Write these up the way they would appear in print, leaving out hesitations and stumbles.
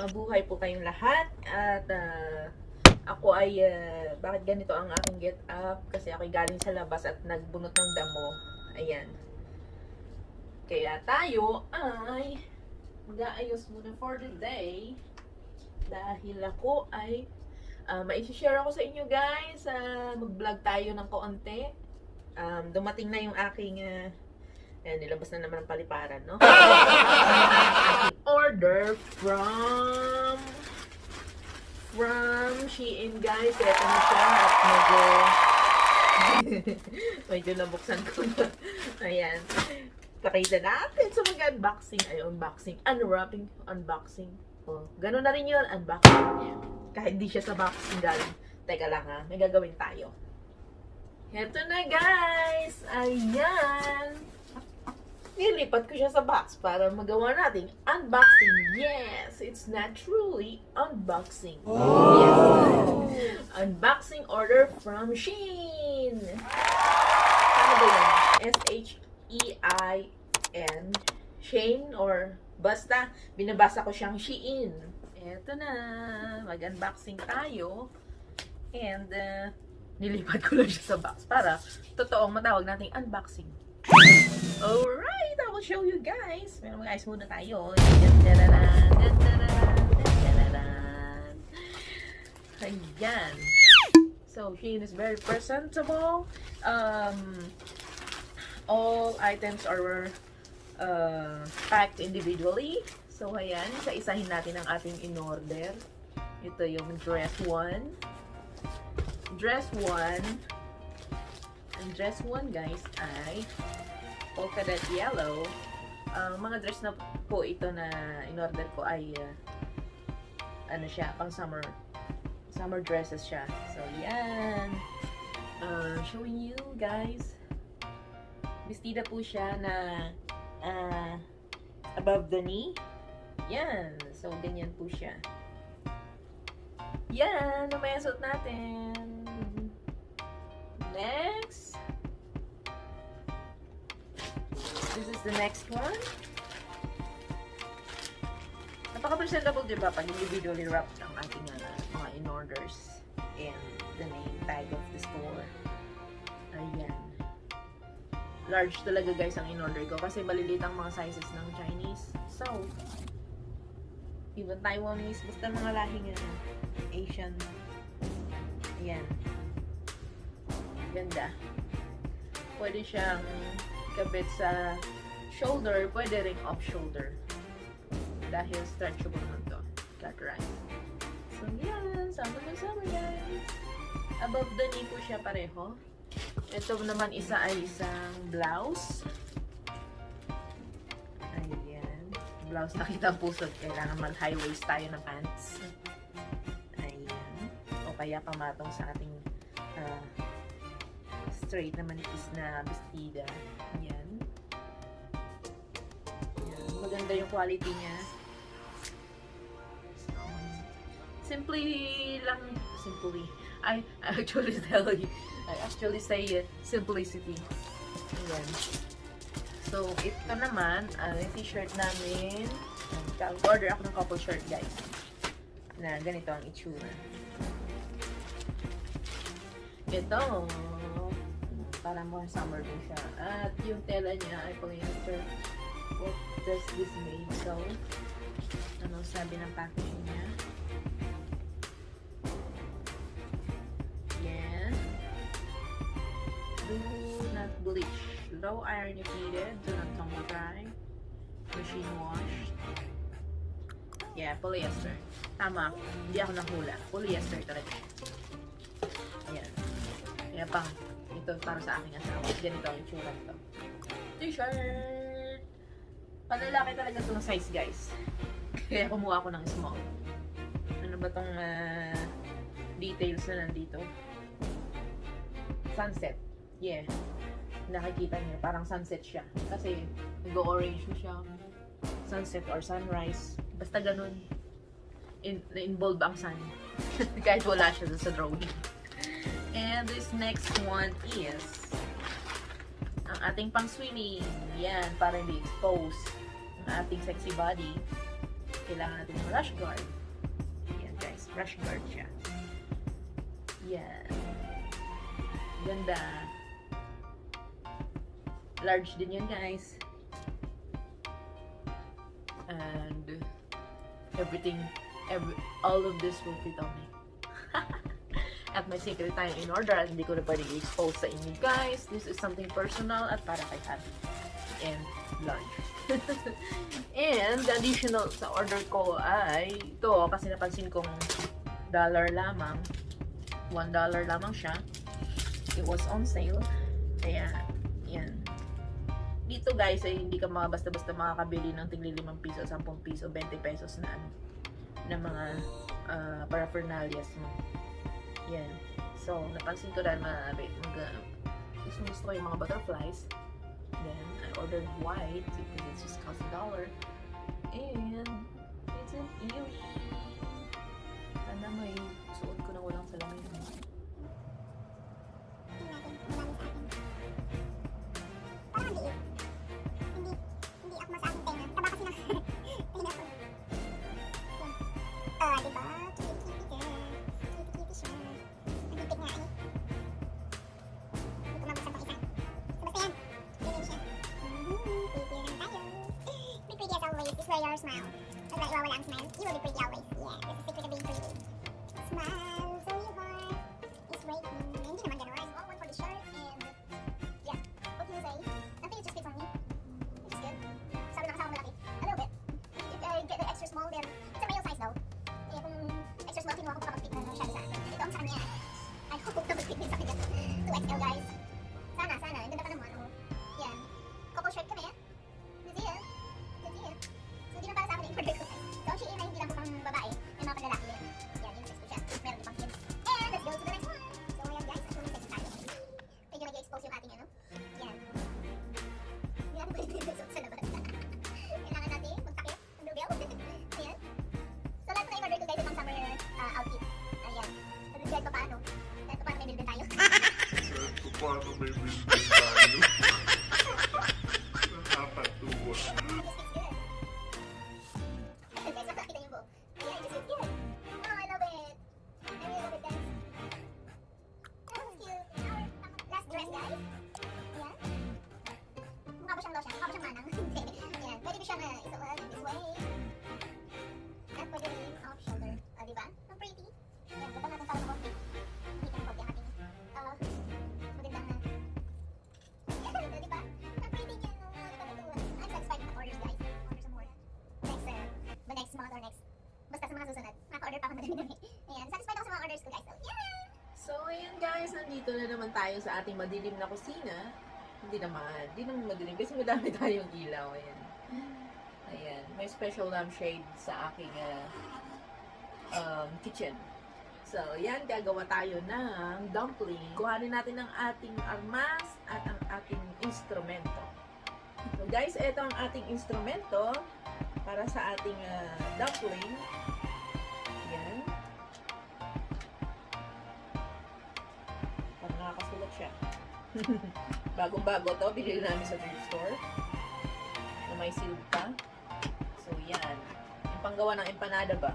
Mabuhay po kayong lahat. At ako ay, bakit ganito ang aking get up? Kasi ako'y galing sa labas at nagbunot ng damo. Ayan. Kaya tayo ay mag-aayos muna for the day. Dahil ako ay, mai-share ako sa inyo guys. Mag-vlog tayo ng kaunti. Dumating na yung aking, ayan, nilabas na naman ang paliparan, no? Order from Shein guys. Ito na siya at medyo nabuksan ko na. Ayan. Pakita natin sa mag-unboxing. Ay, unboxing. Unwrapping. Unboxing. Oh, ganun na rin yun. Unboxing. Ayan. Kahit di siya sa boxing galing. Teka lang ha. May gagawin tayo. Ito na guys. Ayan. Nilipat ko siya sa box para magawa nating unboxing. Yes, it's not truly unboxing. Oh. Yes. Unboxing order from Shein. Ano ba yun? S-H-E-I-N. Shein or basta binabasa ko siyang Shein. Eto na. Mag-unboxing tayo. And nilipat ko lang siya sa box para totoong matawag nating unboxing. Alright, I will show you guys. Pero mag-ayos muna tayo. Ayan. So, Shein is very presentable. All items are packed individually. So, ayan. Isa-isahin natin ang ating in-order. Ito yung dress 1. Dress 1. Ang dress 1 guys ay polka dot yellow. Mga dress na po ito na in-order ko ay ano siya, pang summer dresses siya. So yan, showing you guys, bestida po siya na above the knee. Yan, so ganyan po siya. Yan, may suot natin. Next, this is the next one. Napaka-presentable, diba? Pag individually wrapped ang ating mga in-orders and the name tag of the store. Ayan. Large talaga guys ang in-order ko kasi malilit ang mga sizes ng Chinese. So, even Taiwanese, basta mga lahing Asian. Ayan. Ganda. Pwede siyang kabit sa shoulder, pwede ring off shoulder. Dahil stretchable naman to. Got right. So yan, sama guys. Above the knee po siya pareho. Ito naman isa ay isang blouse. Ayan. Blouse, nakita ang pusod. Kailangan mag-high waist tayo ng pants. Ayan. O kaya pamatong sa ating straight na manipis na bestida. Yan. Yan. Maganda yung quality niya. Simply lang, simply. I actually say simplicity. Ayan. So, ito naman, yung t-shirt namin. Order ako ng couple shirt, guys. Na ganito ang itsura. Ito. Para more summer din siya. At yung tela niya ay polyester. What does this made? So, ano sabi ng packaging niya? Yan. Do not bleach. Low iron if needed. Do not tumble dry. Machine wash. Yeah, polyester. Tama. Hindi ako nahula. Polyester talaga. Ayan. Kaya pang ito para sa aking asawa. Ganito ang itsura nito. T-shirt! Panlalaki talaga itong size, guys. Kaya kumuha ako ng small. Ano ba itong details na nandito? Sunset. Yeah. Nakikita niyo, parang sunset siya. Kasi nag-orange na siya. Sunset or sunrise. Basta ganun. Na-involve ang sun. Kahit wala siya dun sa drawing. And this next one is ang ating pang swimming. Yan, para hindi expose ang ating sexy body. kailangan natin ng rash guard. Yan guys, rash guard siya. Yan. Ganda. Large din yun guys. And all of this will fit on me. At may secret tayo in order at hindi ko na pwedeng i-expose sa inyo guys. This is something personal at para kay Happy and large. And additional sa order ko ay ito kasi napansin kong $1 lamang. $1 lamang siya. It was on sale. Kaya, yan. Dito guys ay hindi ka basta-basta makakabili ng tigli 5 piso, 10 piso, 20 pesos na ano, na mga paraphernalias mo. Yan. So, napansin ko dahil gusto ko yung mga butterflies. Then, I ordered white because it's just cost $1. And, it's an earring. Sana may suot ko na walang salamin. Where your smile. Pag wala ang smile, you will be pretty always. Yeah, that's the secret of being pretty. Smile, so your heart is waiting. Hindi naman gano'n. All one for the shirt and yeah. What can you say? I think it just fits on me. Which is good. Sabi ng kasama malaki. A little bit. If I get the extra small, then it's a real size though. Kaya kung extra small, kinuha ko pa kapag-fit na siya sa akin. Ito ang sa kanya. I hope kapag-fit din sa kanya. 2XL guys. Sana. Ang ganda pa naman. Oh. Yan. Couple shirt kami. Good deal. So, di na para sa akin i-order ko. So, ang Shein ay hindi lang po pang babae. May mga panlalaki din. Yan, yun ang siya. Meron din pang kids. And let's go to the next one. So, ayan guys. Assuming sexy tayo. Medyo nag-expose yung ating ano. Yan. Hindi natin pwede din sa labas. Kailangan natin magtakip. Ang lugaw. Ayan. So, lahat po na i-order ko guys itong summer outfit. Ayan. So, guys, paano? Kahit paano may bilbil tayo. Kahit paano may bilbil tayo. Nakakatuwa. So, ayan guys, nandito na naman tayo sa ating madilim na kusina. Hindi naman madilim kasi madami tayong ilaw. Ayan. Ayan, may special lampshade sa aking kitchen. So, ayan, gagawa tayo ng dumpling. Kuhanin natin ang ating armas at ang ating instrumento. So, guys, ito ang ating instrumento para sa ating dumpling. Ayan. Parang nakakasulat siya. Bagong-bago to. Binili namin sa thrift store. Na may seal pa. So, yan. Yung panggawa ng empanada ba?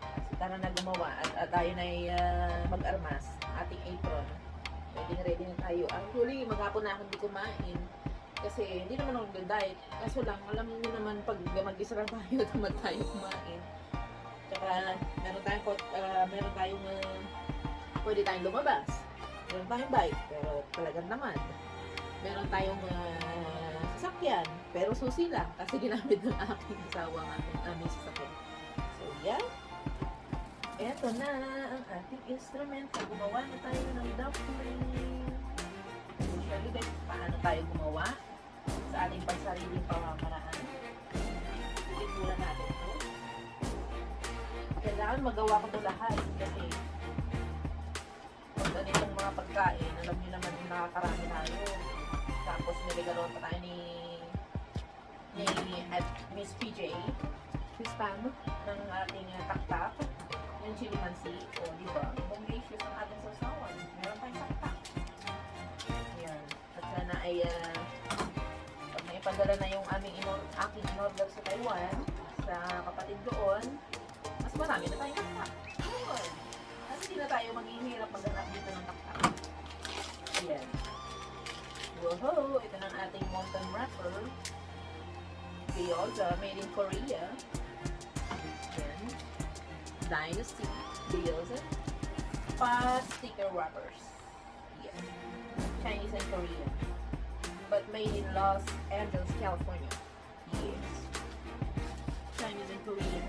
So, tara na gumawa. At tayo na mag-armas. Ating apron. Ready na tayo. Actually, maghapon na ako hindi kumain. Kasi hindi naman ako nag-diet. Kaso lang, alam niyo naman pag mag-isa lang tayo, tamad tayo kumain. Tsaka, meron tayong pwede tayong lumabas. Meron tayong bike, pero talagang naman. Meron tayong sasakyan, pero susi lang. Kasi ginamit ng aking asawa ang aming sasakyan. So, yeah. Eto na ang ating instrument. Gumawa na tayo ng dumpling. Usually, guys, paano tayo gumawa sa ating pagsariling pamamaraan. Itinulan natin ito. Kailangan magawa ko ito lahat kasi pag ganitong mga pagkain, alam niyo naman yung nakakarami tayo. Tapos niregaloon pa tayo ni Miss PJ, Miss Pam, ng ating taktak, yung chili mansi. O, di ba? Bongacious ang ating sausawan. Meron tayong taktak. Ayan. At sana ay pag may ipadala na yung aking in-order sa Taiwan, sa kapatid doon. Mas marami na tayong taktak. Ayun. Kasi hindi na tayo maghihirap maghanap dito ng taktak. Ayan. Woohoo! Ito na ang ating mountain wrapper. Gyoza, made in Korea. Ayan. Dynasty. Gyoza. Pot sticker wrappers. Yes. Chinese and Korean. But made in Los Angeles, California. Yes. Chinese and Korean.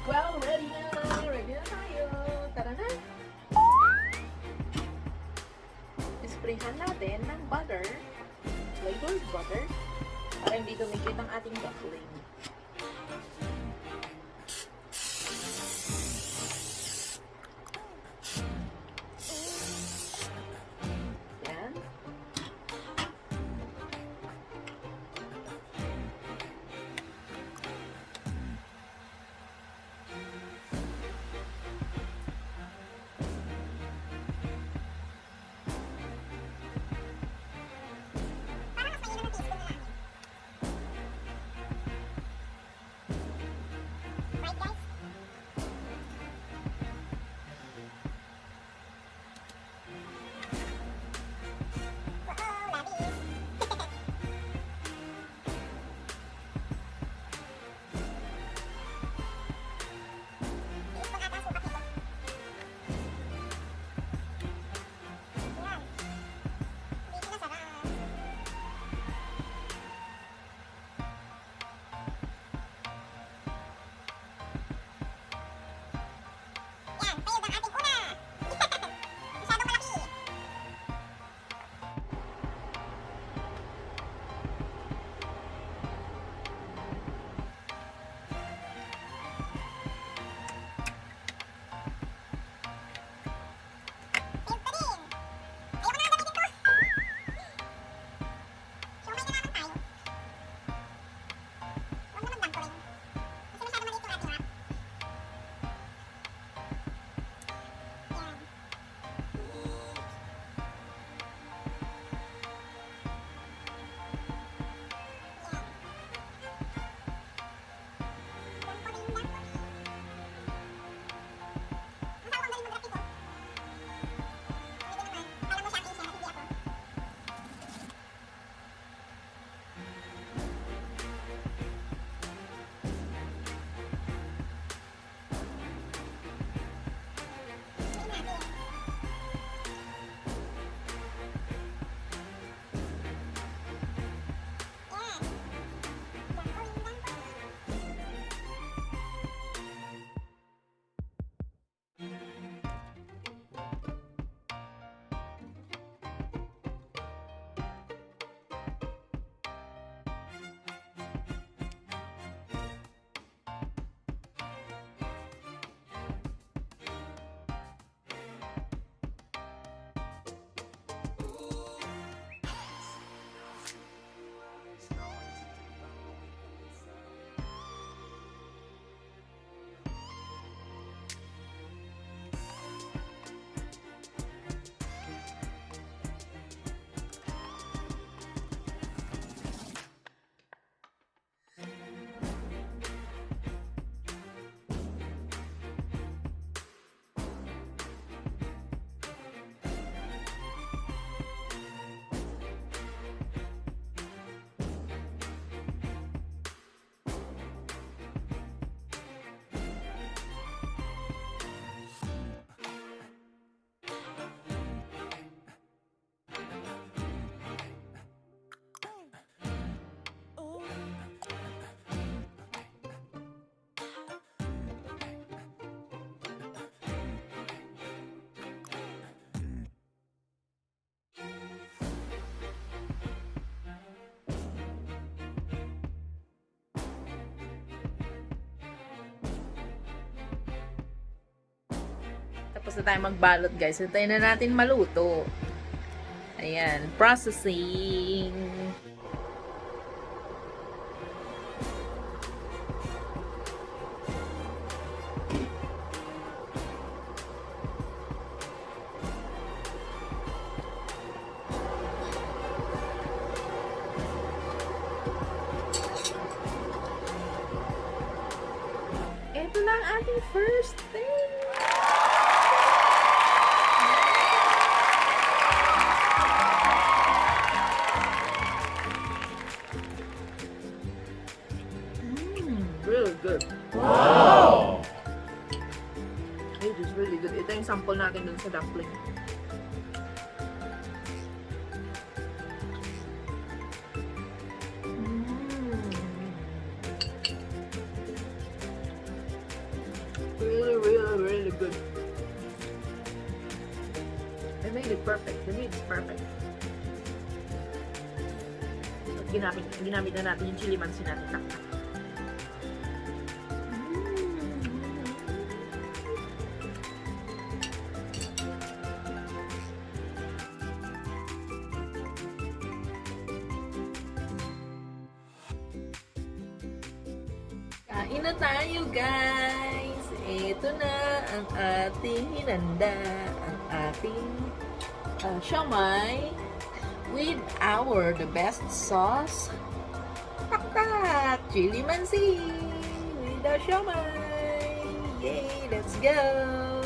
Well, ready na! Ready na tayo! Tara na! Isprayhan natin ng butter. Flavored butter. Para hindi dumikit ang ating dumpling. Yan. Parang mas mainam ng teaspoon na lang. Right, guys? Wow, labis. Teaspoon ata sukat nito. Yan. Hindi na sarap. Yan, failed ang ating una. Masyadong malaki. Failed pa din. Ayoko na gamitin to. Siomai na naman tayo. Huwag naman dumpling. Kasi masyadong maliit yung ating wrap. Yan. Yan. Dumpling. Ang tawag galing mag-wrap ito. Hindi naman. Alam mo siya, Keisha, na hindi ako. Tingnan natin. Yan. Dumpling. Tapos na tayo magbalot, guys. Hintayin na natin maluto. Ayan. Processing. ating first thing. Really good. Wow! It is really good. Ito yung sample natin dun sa dumpling. Really good. They made it perfect. The meat is perfect. At ginamit na natin yung chili mansi natin. Tak-tak. Kain na tayo, guys! Ito na ang ating hinanda. Ang ating siomai with the best sauce. Tak-tak! Chili mansi with the siomai! Yay! Let's go!